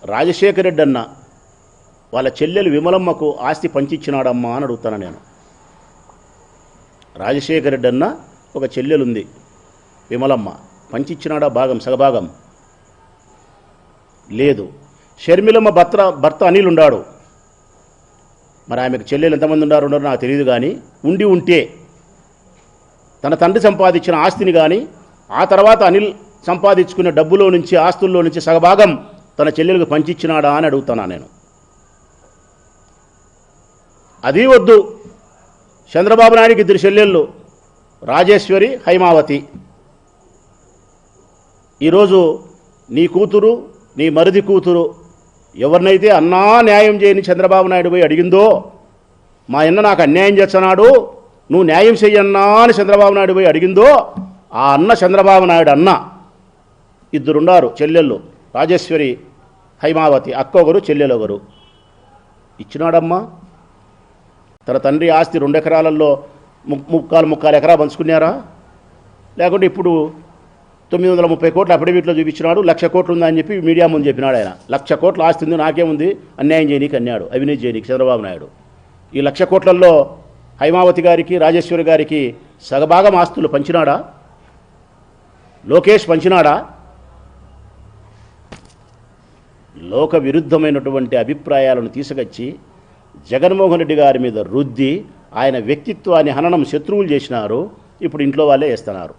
రాజశేఖర రెడ్డి అన్న వాళ్ళ చెల్లెలు విమలమ్మకు ఆస్తి పంచిచ్చినాడమ్మా అని అడుగుతాను నేను. రాజశేఖర రెడ్డి అన్న ఒక చెల్లెలుంది విమలమ్మ, పంచిచ్చినాడా భాగం సగభాగం? లేదు. షర్మిలమ్మ భర్త అనిల్ ఉన్నాడు, మరి ఆమెకు చెల్లెలు ఎంతమంది ఉన్నారో నాకు తెలియదు. కానీ ఉంటే తన తండ్రి సంపాదించిన ఆస్తిని కానీ ఆ తర్వాత అనిల్ సంపాదించుకునే డబ్బులో నుంచి ఆస్తుల్లో నుంచి సగభాగం తన చెల్లెలకు పంచిచ్చినాడా అని అడుగుతానా నేను. అది వద్దు. చంద్రబాబు నాయుడికి 2 చెల్లెళ్ళు, రాజేశ్వరి, హైమావతి. ఈరోజు నీ కూతురు, నీ మరిది కూతురు ఎవరినైతే అన్నా న్యాయం చేయని చంద్రబాబు నాయుడు పోయి అడిగిందో, మా అన్న నాకు అన్యాయం చేస్తున్నాడు, నువ్వు న్యాయం చెయ్యన్నా అని చంద్రబాబు నాయుడు పోయి అడిగిందో, ఆ అన్న చంద్రబాబు నాయుడు అన్న 2 ఉన్నారు చెల్లెళ్ళు, రాజేశ్వరి, హైమావతి. అక్క ఒకరు, చెల్లెలు ఒకరు. ఇచ్చినాడమ్మా. తన తండ్రి ఆస్తి 2 ఎకరాలలో ముక్కాలు ఎకరా పంచుకున్నారా? లేకుంటే ఇప్పుడు 930 కోట్ల అఫిడవిట్లో చూపించినాడు, 1,00,000 కోట్లు ఉందని చెప్పి మీడియా ముందు చెప్పినాడు. ఆయన 1,00,000 కోట్ల ఆస్తి ఉంది, నాకేముంది, అన్యాయం చేయనీకి అన్నాడు, అవినీతి చేయనీకి చంద్రబాబు నాయుడు. ఈ 1,00,000 కోట్లలో హైమావతి గారికి, రాజేశ్వరి గారికి సగభాగం ఆస్తులు పంచినాడా? లోకేష్ పంచినాడా? లోక విరుద్ధమైనటువంటి అభిప్రాయాలను తీసుకొచ్చి జగన్మోహన్ రెడ్డి గారి మీద రుద్ది ఆయన వ్యక్తిత్వాన్ని హననం, శత్రువులు చేసినారు. ఇప్పుడు ఇంట్లో వాళ్ళే వేస్తున్నారు.